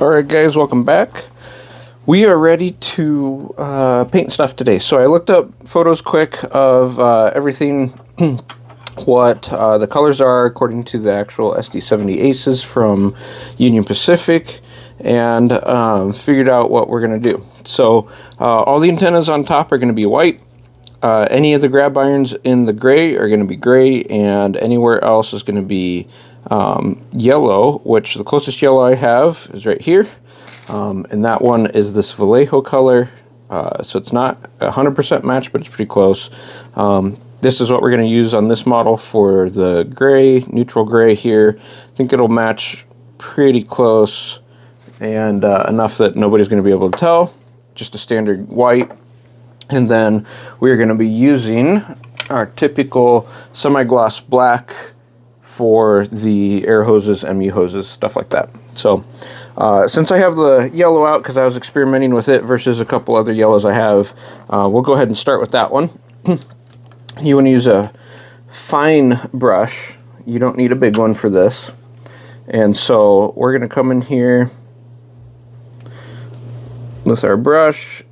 Alright guys, welcome back. We are ready to paint stuff today. So I looked up photos quick of everything, what the colors are according to the actual SD70 Aces from Union Pacific, and figured out what we're going to do. So all the antennas on top are going to be white. Any of the grab irons in the gray are going to be gray, and anywhere else is going to be yellow, which the closest yellow I have is right here. And that one is this Vallejo color. So it's not 100% match, but it's pretty close. This is what we're going to use on this model for the gray, neutral gray here. I think it'll match pretty close, and enough that nobody's going to be able to tell. Just a standard white. And then we're going to be using our typical semi-gloss black for the air hoses, MU hoses, stuff like that. So since I have the yellow out because I was experimenting with it versus a couple other yellows I have, we'll go ahead and start with that one. You want to use a fine brush. You don't need a big one for this. And so we're going to come in here with our brush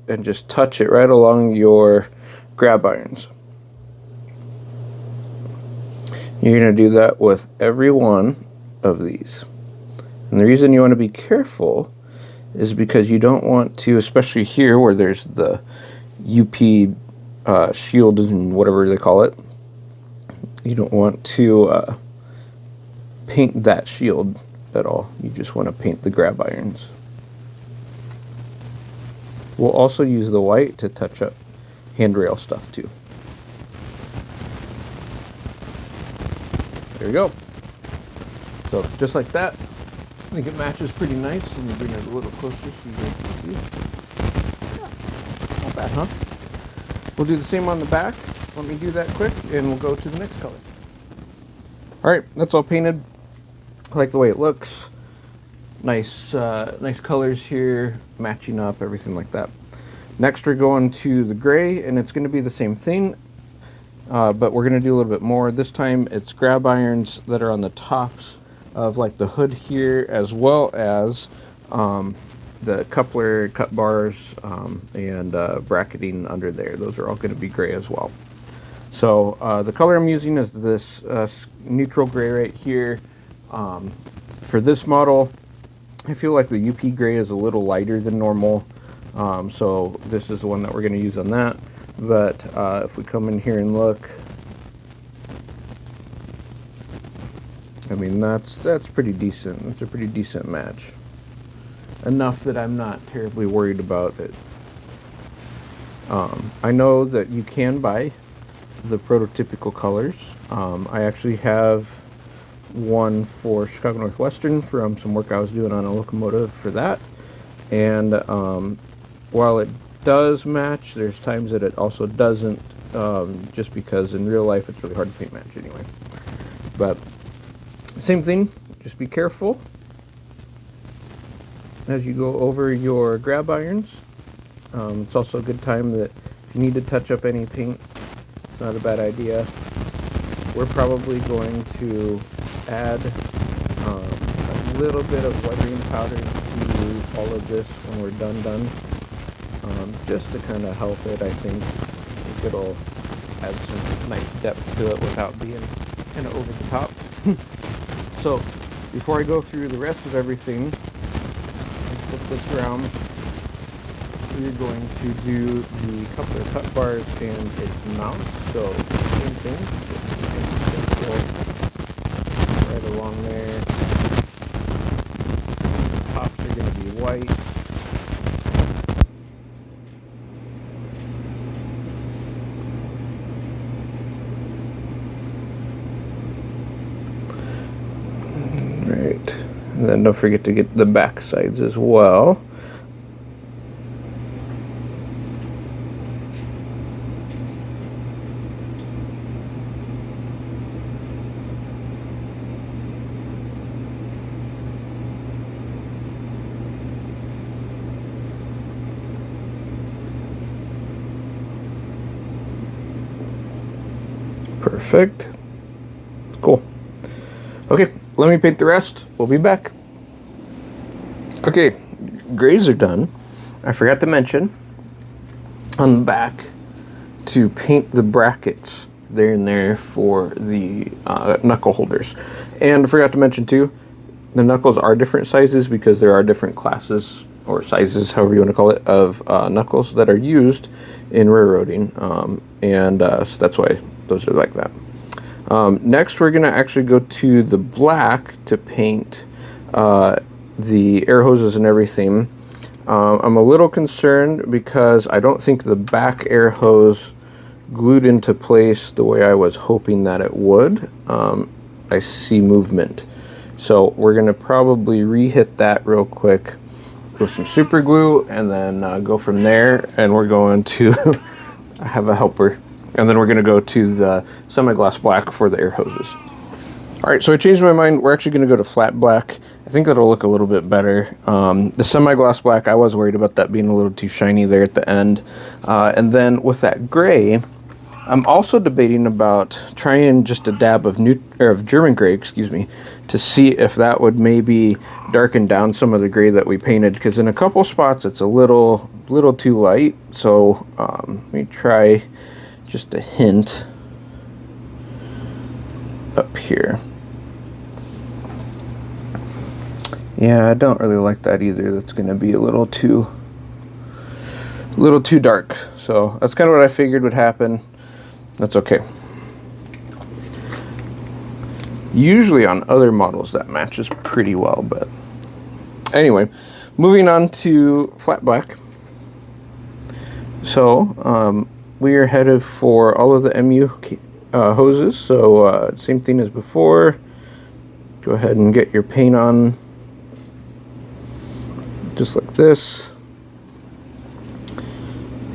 and just touch it right along your grab irons. You're going to do that with every one of these. And the reason you want to be careful is because you don't want to, especially here where there's the UP shield and whatever they call it, you don't want to paint that shield at all. You just want to paint the grab irons. We'll also use the white to touch up handrail stuff too. There we go. So just like that, I think it matches pretty nice. Let me bring it a little closer so you guys can see. Yeah, not bad, huh? We'll do the same on the back. Let me do that quick and we'll go to the next color. Alright, that's all painted. I like the way it looks. Nice colors here, matching up, everything like that. Next we're going to the gray, and it's going to be the same thing, but we're going to do a little bit more. This time it's grab irons that are on the tops of like the hood here, as well as the coupler, cut bars, and bracketing under there. Those are all going to be gray as well. So the color I'm using is this neutral gray right here. For this model, I feel like the UP gray is a little lighter than normal, so this is the one that we're going to use on that. But if we come in here and look, I mean that's pretty decent. That's a pretty decent match. Enough that I'm not terribly worried about it. I know that you can buy the prototypical colors. I actually have one for Chicago Northwestern from some work I was doing on a locomotive for that, and while it does match, there's times that it also doesn't, just because in real life it's really hard to paint match anyway. But same thing, just be careful as you go over your grab irons. It's also a good time that if you need to touch up any paint, it's not a bad idea. We're probably going to add a little bit of weathering powder to all of this when we're done, just to kind of help it. I think it'll add some nice depth to it without being kind of over the top. So before I go through the rest of everything, let's flip this around. We're going to do the coupler cut bars and its mount. So same thing, right along there. Tops are going to be white. Right, and then don't forget to get the back sides as well. Perfect. Cool. Okay, let me paint the rest. We'll be back. Okay, grays are done. I forgot to mention on the back to paint the brackets there and there for the knuckle holders. And I forgot to mention too, the knuckles are different sizes because there are different classes or sizes, however you want to call it, of knuckles that are used in railroading. So that's why those are like that. Next, we're going to actually go to the black to paint the air hoses and everything. I'm a little concerned because I don't think the back air hose glued into place the way I was hoping that it would. I see movement. So we're going to probably re-hit that real quick with some super glue and then go from there. And we're going to I have a helper. And then we're going to go to the semi-gloss black for the air hoses. All right, so I changed my mind. We're actually going to go to flat black. I think that'll look a little bit better. The semi-gloss black, I was worried about that being a little too shiny there at the end. And then with that gray, I'm also debating about trying just a dab of German gray, excuse me, to see if that would maybe darken down some of the gray that we painted. Because in a couple spots, it's a little too light. So let me try just a hint up here. Yeah, I don't really like that either. That's going to be a little too dark. So that's kind of what I figured would happen. That's okay. Usually on other models that matches pretty well, but anyway, moving on to flat black. So we are headed for all of the MU hoses. So same thing as before. Go ahead and get your paint on just like this.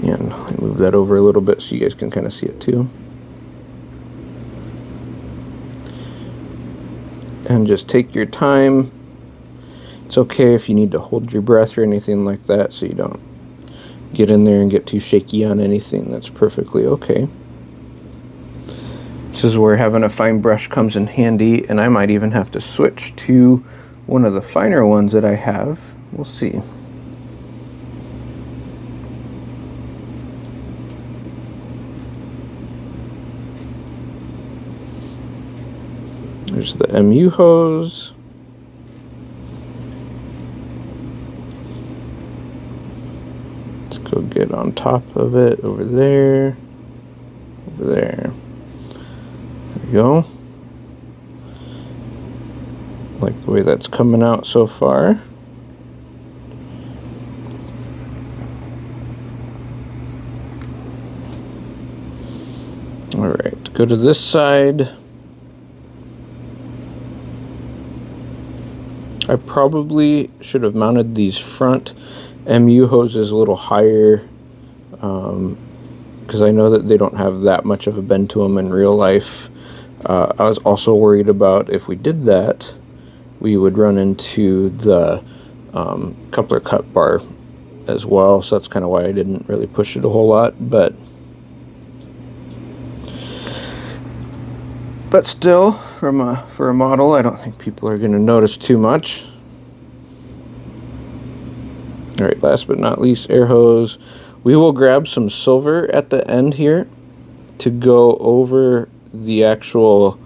And move that over a little bit so you guys can kind of see it too. And just take your time. It's okay if you need to hold your breath or anything like that so you don't get in there and get too shaky on anything. That's perfectly okay. This is where having a fine brush comes in handy, and I might even have to switch to one of the finer ones that I have. We'll see. There's the MU hose. Let's go get on top of it over there. Over there. There we go. Like the way that's coming out so far. All right, go to this side. I probably should have mounted these front MU hoses a little higher because I know that they don't have that much of a bend to them in real life. I was also worried about if we did that, we would run into the coupler cut bar as well. So that's kind of why I didn't really push it a whole lot. But still, for a model, I don't think people are going to notice too much. All right, last but not least, air hose. We will grab some silver at the end here to go over the actual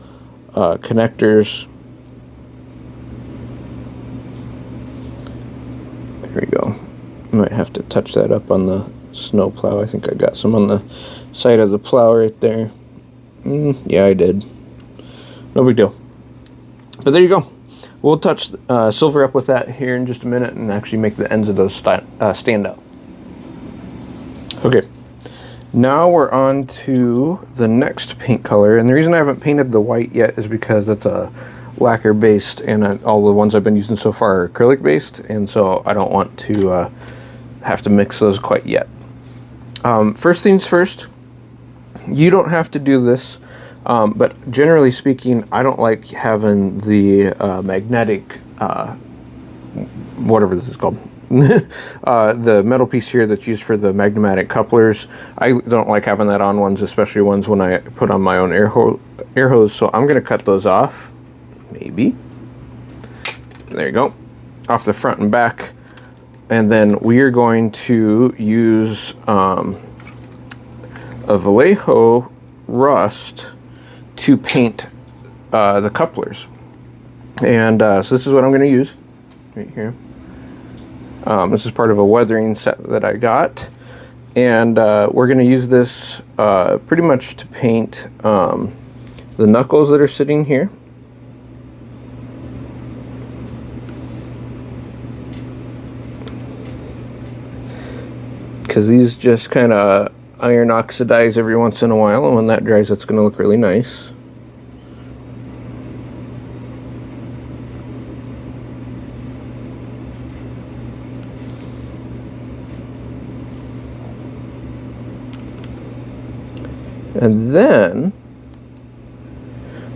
connectors. There we go. I might have to touch that up on the snow plow. I think I got some on the side of the plow right there. Yeah, I did. No big deal. But there you go. We'll touch silver up with that here in just a minute and actually make the ends of those stand out. Okay, now we're on to the next paint color. And the reason I haven't painted the white yet is because it's a lacquer based, and all the ones I've been using so far are acrylic based, and so I don't want to have to mix those quite yet. First things first, you don't have to do this. But generally speaking, I don't like having the magnetic, whatever this is called, the metal piece here that's used for the magnetic couplers. I don't like having that on ones, especially ones when I put on my own air hose. So I'm going to cut those off, maybe. There you go. off the front and back, and then we are going to use a Vallejo rust to paint the couplers. And so this is what I'm going to use right here. This is part of a weathering set that I got, and we're going to use this pretty much to paint the knuckles that are sitting here. Because these just kind of iron oxidize every once in a while, and when that dries, it's going to look really nice. And then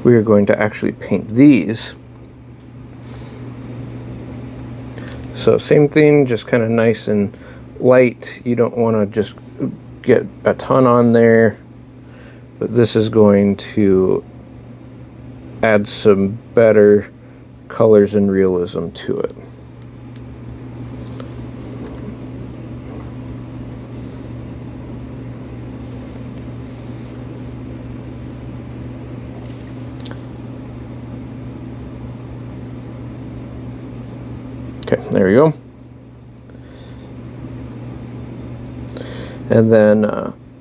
we are going to actually paint these. So same thing, just kind of nice and light. You don't want to just get a ton on there, but this is going to add some better colors and realism to it. Okay, there we go. And then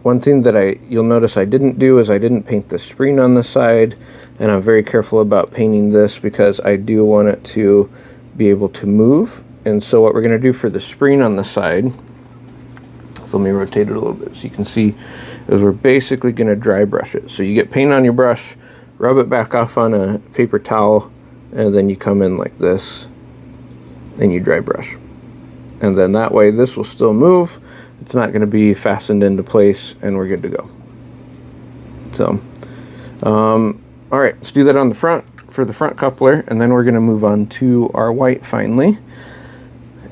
one thing that you'll notice I didn't do is I didn't paint the screen on the side, and I'm very careful about painting this because I do want it to be able to move. And so what we're going to do for the screen on the side, so let me rotate it a little bit so you can see, is we're basically going to dry brush it. So you get paint on your brush, rub it back off on a paper towel, and then you come in like this and you dry brush. And then that way this will still move. It's not going to be fastened into place, and we're good to go. So, all right, let's do that on the front for the front coupler, and then we're going to move on to our white finally.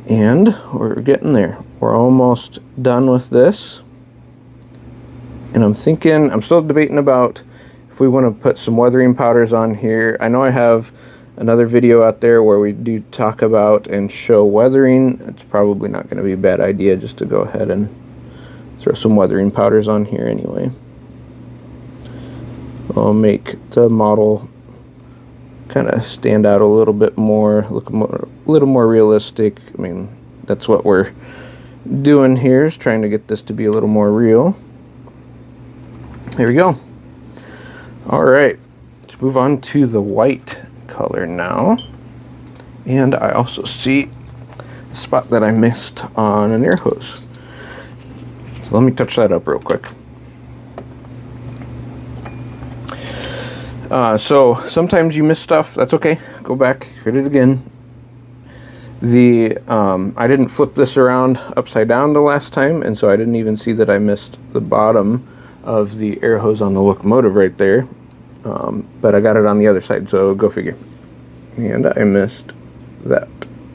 And we're getting there. We're almost done with this. And I'm still debating about if we want to put some weathering powders on here. I know I have another video out there where we do talk about and show weathering. It's probably not going to be a bad idea just to go ahead and throw some weathering powders on here anyway. I'll make the model kind of stand out a little bit more, look a little more realistic. I mean, that's what we're doing here, is trying to get this to be a little more real. There we go. All right, let's move on to the white color now. And I also see a spot that I missed on an air hose. So let me touch that up real quick. So sometimes you miss stuff. That's okay. Go back, hit it again. I didn't flip this around upside down the last time, and so I didn't even see that I missed the bottom of the air hose on the Locomotive right there. But I got it on the other side, so go figure. And I missed that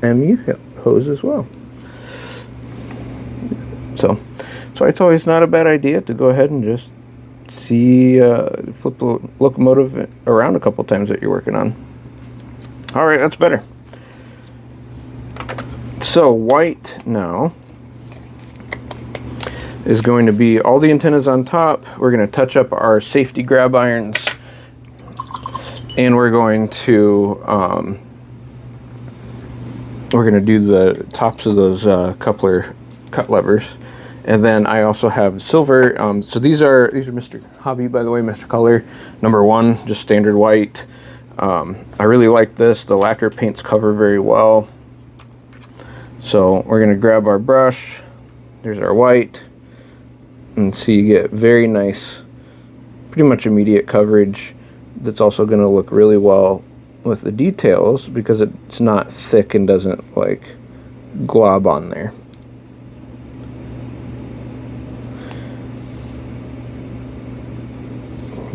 MU hose as well. So it's always not a bad idea to go ahead and just flip the Locomotive around a couple times that you're working on. All right, that's better. So white now is going to be all the antennas on top. We're going to touch up our safety grab irons, and we're going to do the tops of those coupler cut levers. And then I also have silver. So these are Mr. Hobby, by the way, Mr. Color #1, just standard white. I really like this. The lacquer paints cover very well. So we're going to grab our brush. There's our white. And so you get very nice, pretty much immediate coverage. That's also going to look really well with the details because it's not thick and doesn't like glob on there.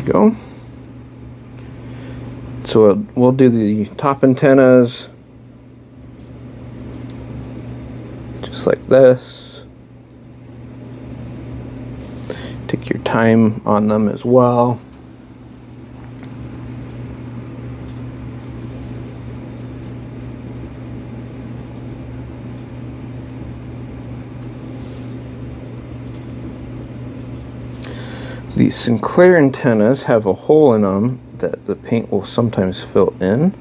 Go. So we'll do the top antennas just like this. Take your time on them as well. The Sinclair antennas have a hole in them that the paint will sometimes fill in.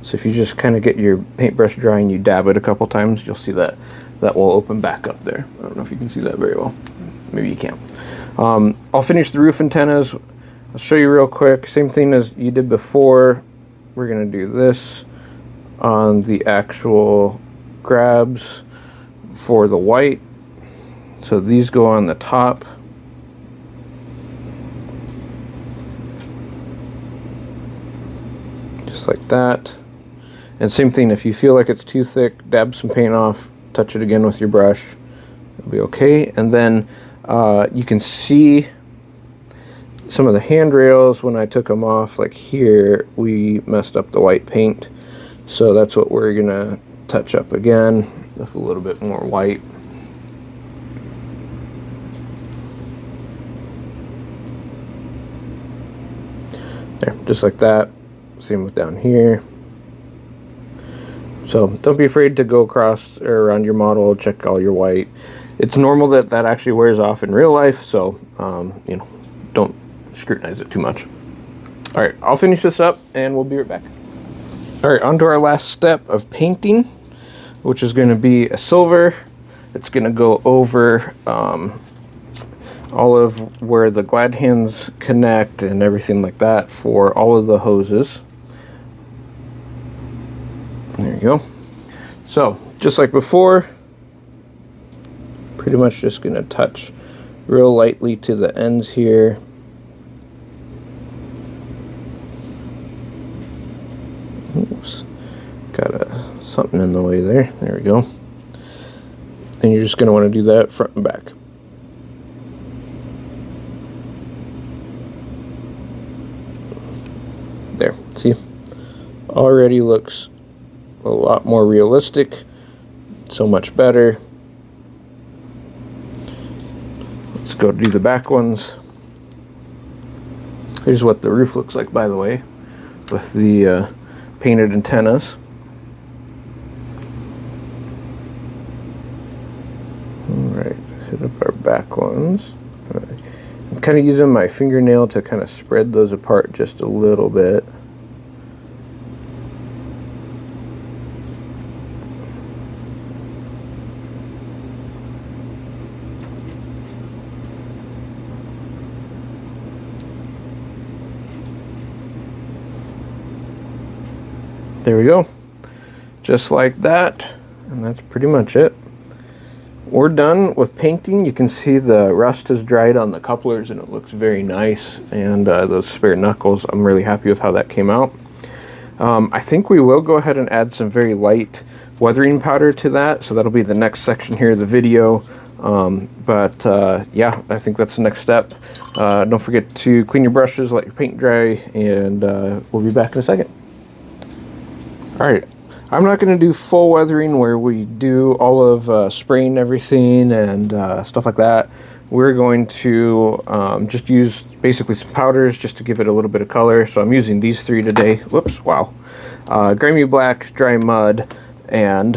So if you just kind of get your paintbrush dry and you dab it a couple times, you'll see that that will open back up there. I don't know if you can see that very well. Maybe you can't. I'll finish the roof antennas. I'll show you real quick. Same thing as you did before. We're going to do this on the actual grabs for the white. So these go on the top. Just like that. And same thing, if you feel like it's too thick, dab some paint off, touch it again with your brush. It'll be okay. And then you can see some of the handrails when I took them off. Like here, we messed up the white paint. So that's what we're gonna touch up again with a little bit more white. There, just like that. Same with down here. So don't be afraid to go across or around your model, check all your white. It's normal that that actually wears off in real life, so you know, don't scrutinize it too much. All right, I'll finish this up and we'll be right back. All right, on to our last step of painting, which is going to be a silver. It's going to go over all of where the glad hands connect and everything like that for all of the hoses. There you go. So just like before, pretty much just going to touch real lightly to the ends here. Oops, got something in the way there. There we go. And you're just going to want to do that front and back. There, see? Already looks a lot more realistic, so much better. Let's go do the back ones. Here's what the roof looks like, by the way, with the painted antennas. Alright, hit up our back ones. I'm kind of using my fingernail to kind of spread those apart just a little bit. There we go, just like that, and that's pretty much it. We're done with painting. You can see the rust has dried on the couplers and it looks very nice, and those spare knuckles, I'm really happy with how that came out. I think we will go ahead and add some very light weathering powder to that, so that'll be the next section here of the video. Yeah, I think that's the next step. Don't forget to clean your brushes, let your paint dry, and we'll be back in a second. Alright, I'm not going to do full weathering where we do all of spraying everything and stuff like that. We're going to just use basically some powders just to give it a little bit of color. So I'm using these three today. Whoops, wow. Grimy Black, Dry Mud, and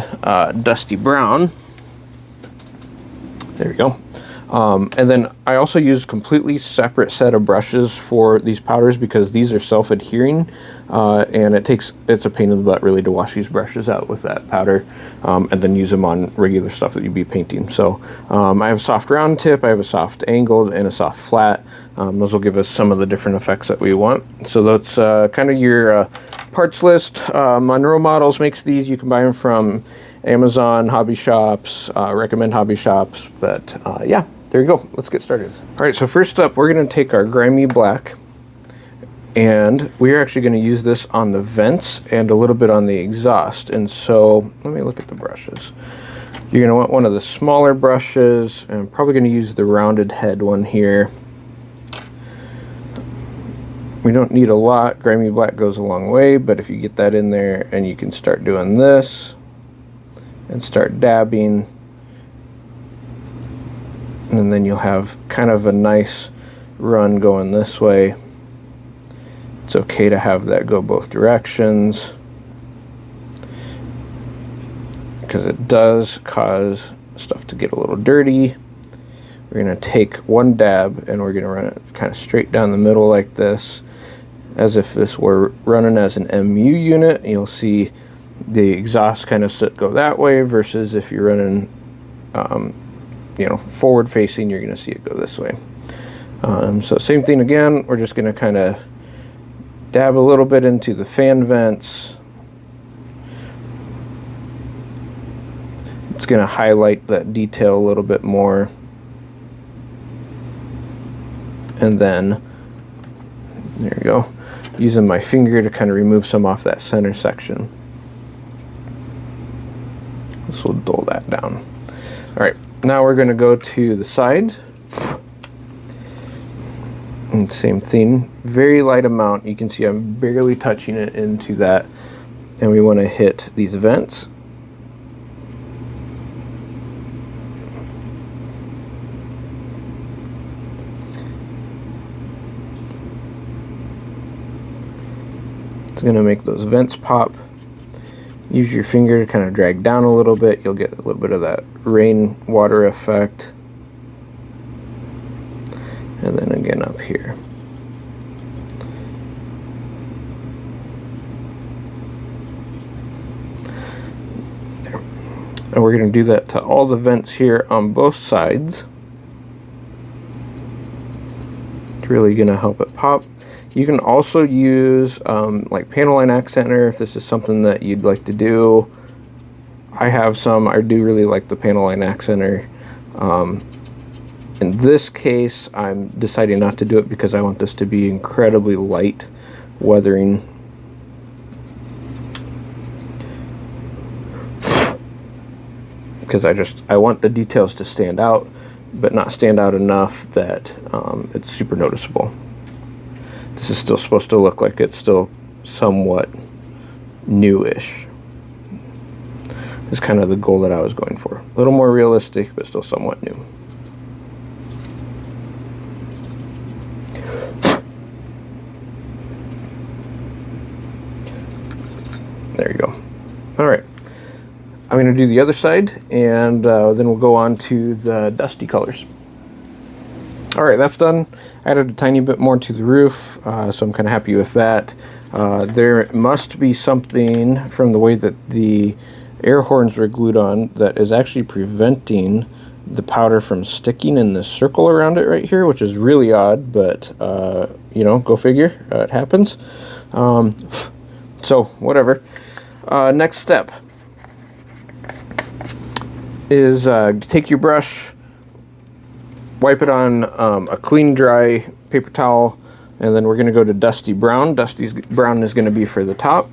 Dusty Brown. There we go. And then I also use completely separate set of brushes for these powders because these are self-adhering, and it's a pain in the butt really to wash these brushes out with that powder, and then use them on regular stuff that you'd be painting. So I have a soft round tip, I have a soft angled, and a soft flat. Those will give us some of the different effects that we want. So that's kind of your parts list. Monroe Models makes these. You can buy them from Amazon, hobby shops, recommend hobby shops, but yeah. There you go. Let's get started. All right, so first up, we're going to take our Grimy Black, and we're actually going to use this on the vents and a little bit on the exhaust. And so, let me look at the brushes. You're going to want one of the smaller brushes, and I'm probably going to use the rounded head one here. We don't need a lot. Grimy Black goes a long way, but if you get that in there and you can start doing this and start dabbing, and then you'll have kind of a nice run going this way. It's okay to have that go both directions because it does cause stuff to get a little dirty we're going to take one dab and we're going to run it kind of straight down the middle like this, as if this were running as an MU unit. You'll see the exhaust kind of go that way, versus if you're running you know, forward facing, you're going to see it go this way. So same thing again, we're just going to kind of dab a little bit into the fan vents. It's going to highlight that detail a little bit more. And then, there you go, using my finger to kind of remove some off that center section. This will dull that down. All right, now we're going to go to the side. And same thing, very light amount. You can see I'm barely touching it into that. And we want to hit these vents. It's going to make those vents pop. Use your finger to kind of drag down a little bit. You'll get a little bit of that rainwater effect. And then again up here. There. And we're going to do that to all the vents here on both sides. It's really going to help it pop. You can also use like panel line accenter if this is something that you'd like to do. I have some. I do really like the panel line accenter. In this case, I'm deciding not to do it because I want this to be incredibly light weathering. Because I want the details to stand out, but not stand out enough that it's super noticeable. This is still supposed to look like it's still somewhat newish. It's kind of the goal that I was going for. A little more realistic, but still somewhat new. There you go. All right. I'm going to do the other side, and then we'll go on to the dusty colors. All right, that's done. I added a tiny bit more to the roof, so I'm kind of happy with that. There must be something from the way that the air horns were glued on that is actually preventing the powder from sticking in this circle around it right here, which is really odd, but you know, go figure, it happens. So whatever. Next step is take your brush, wipe it on a clean, dry paper towel, and then we're going to go to Dusty Brown. Dusty Brown is going to be for the top.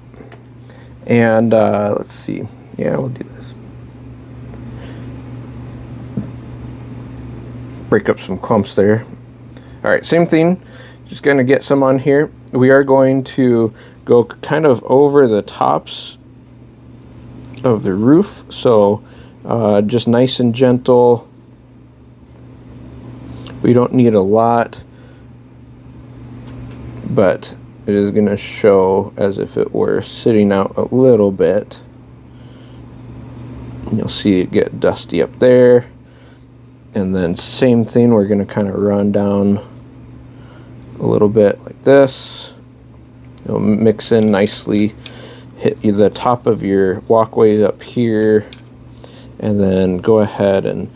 And let's see. Yeah, we'll do this. Break up some clumps there. All right, same thing. Just going to get some on here. We are going to go kind of over the tops of the roof. So just nice and gentle. We don't need a lot, but it is going to show as if it were sitting out a little bit. You'll see it get dusty up there. And then same thing, we're going to kind of run down a little bit like this. It'll mix in nicely, hit the top of your walkway up here, and then go ahead and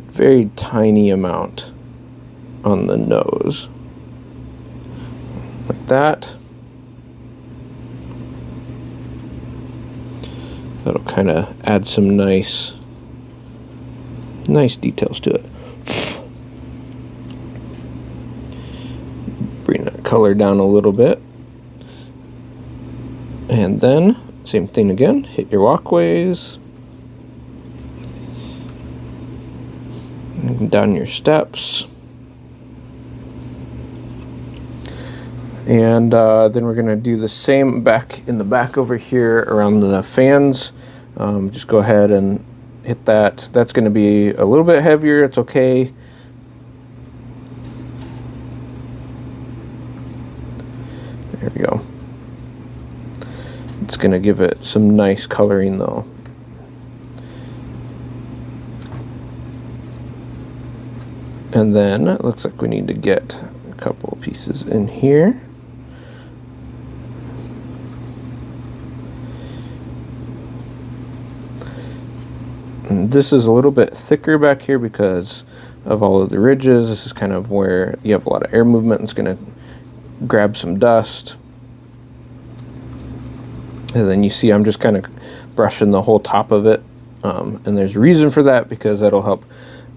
very tiny amount on the nose. Like that. That'll kind of add some nice details to it. Bring that color down a little bit. And then, same thing again, hit your walkways. And down your steps. And then we're going to do the same back in the back over here around the fans. Just go ahead and hit that. That's going to be a little bit heavier. It's okay. There we go. It's going to give it some nice coloring though. And then it looks like we need to get a couple pieces in here. And this is a little bit thicker back here because of all of the ridges. This is kind of where you have a lot of air movement. It's going to grab some dust. And then you see I'm just kind of brushing the whole top of it. And there's a reason for that, because that'll help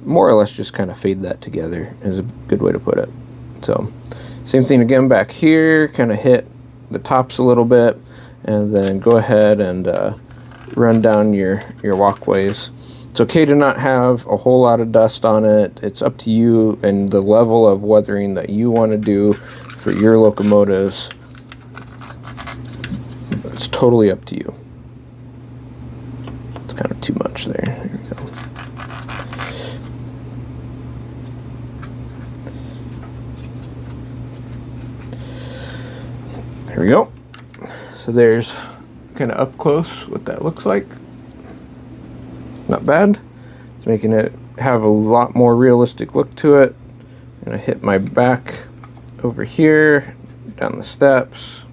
more or less just kind of fade that together, is a good way to put it. So same thing again back here, kind of hit the tops a little bit, and then go ahead and run down your walkways. It's okay to not have a whole lot of dust on it. It's up to you and the level of weathering that you want to do for your locomotives. It's totally up to you. It's kind of too much there. There we go. There we go. So there's kind of up close what that looks like. Not bad. It's making it have a lot more realistic look to it. I'm gonna hit my back over here, down the steps.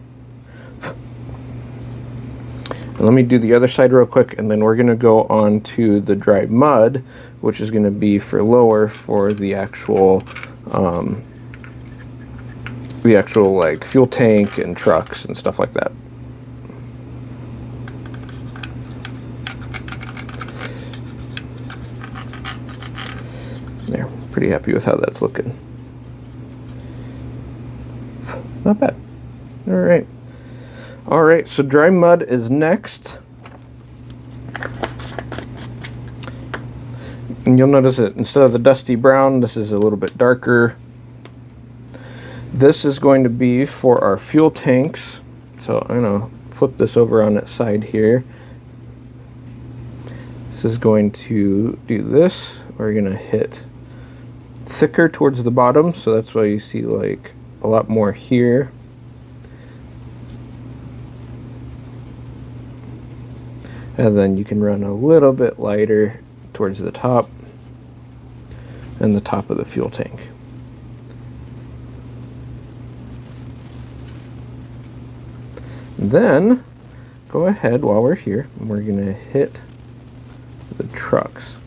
And let me do the other side real quick, and then we're gonna go on to the dry mud, which is gonna be for lower for the actual like fuel tank and trucks and stuff like that. There, pretty happy with how that's looking. Not bad. All right, so dry mud is next. And you'll notice that instead of the dusty brown, this is a little bit darker. This is going to be for our fuel tanks. So I'm going to flip this over on its side here. This is going to do this. We're going to hit thicker towards the bottom, so that's why you see like a lot more here. And then you can run a little bit lighter towards the top and the top of the fuel tank. Then go ahead while we're here, and we're going to hit the trucks.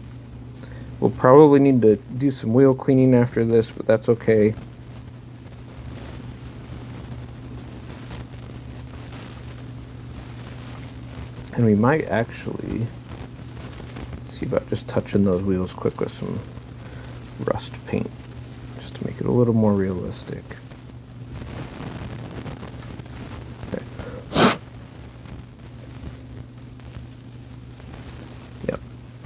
We'll probably need to do some wheel cleaning after this, but that's okay. And we might actually see about just touching those wheels quick with some rust paint, just to make it a little more realistic. Okay. Yep.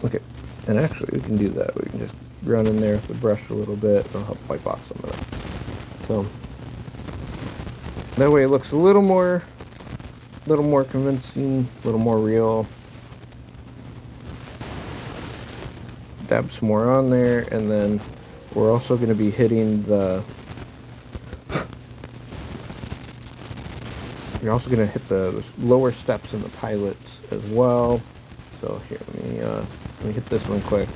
Okay. And actually, we can do that. We can just run in there with the brush a little bit. It'll help wipe off some of that. So that way it looks a little more convincing, a little more real. Dab some more on there, and then we're also going to be hitting the. You're also going to hit the lower steps in the pilots as well. So here, let me hit this one quick.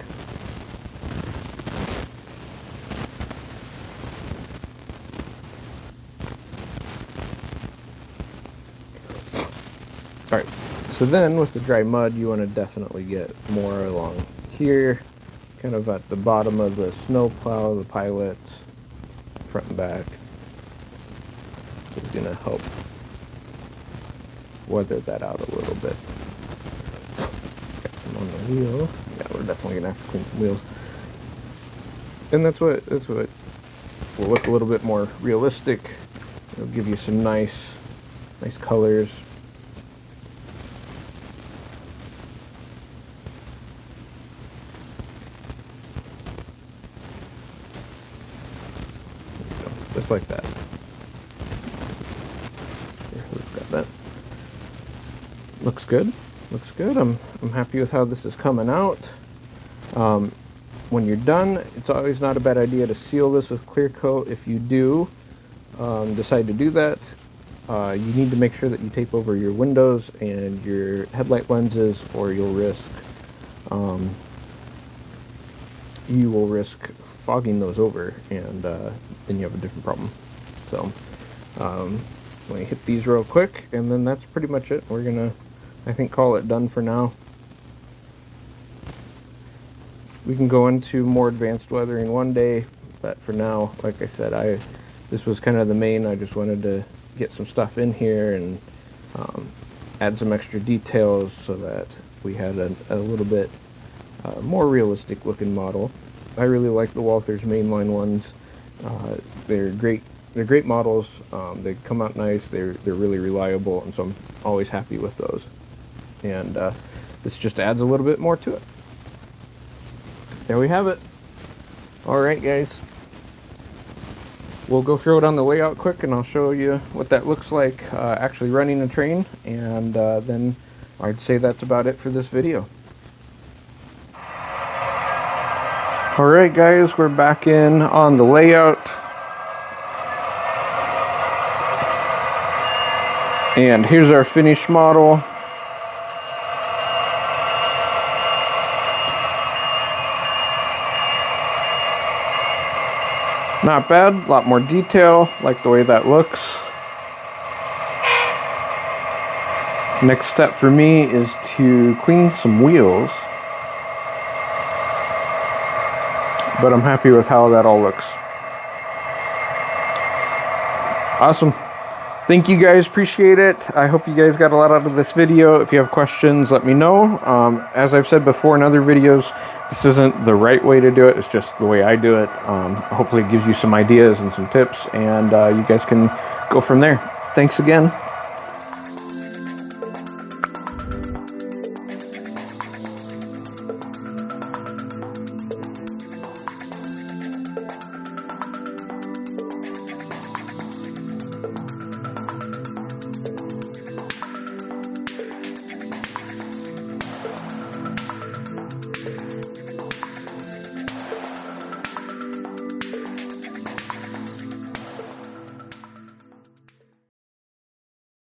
Alright, so then with the dry mud, you want to definitely get more along here, kind of at the bottom of the snow plow, the pilots, front and back. Is going to help weather that out a little bit. Got some on the wheel. Yeah, we're definitely going to have to clean some wheels. And that's what will look a little bit more realistic. It'll give you some nice colors. Just like that. Here, we've got that. Looks good. Looks good. I'm happy with how this is coming out. When you're done, it's always not a bad idea to seal this with clear coat. If you do decide to do that, you need to make sure that you tape over your windows and your headlight lenses, or you'll risk fogging those over, and then you have a different problem. So let me hit these real quick, and then that's pretty much it. We're gonna, I think, call it done for now. We can go into more advanced weathering one day, but for now, like I said, this was kind of the main. I just wanted to get some stuff in here and add some extra details so that we had a little bit more realistic looking model. I really like the Walthers Mainline ones. They're great. They're great models. They come out nice. They're really reliable, and so I'm always happy with those. And this just adds a little bit more to it. There we have it. Alright guys, we'll go through it on the layout quick, and I'll show you what that looks like actually running a train, and then I'd say that's about it for this video. Alright guys, we're back in on the layout, and here's our finished model. Not bad, a lot more detail, like the way that looks. Next step for me is to clean some wheels, but I'm happy with how that all looks. Awesome. Thank you guys, appreciate it. I hope you guys got a lot out of this video. If you have questions, let me know. As I've said before in other videos, this isn't the right way to do it. It's just the way I do it. Hopefully it gives you some ideas and some tips, and you guys can go from there. Thanks again.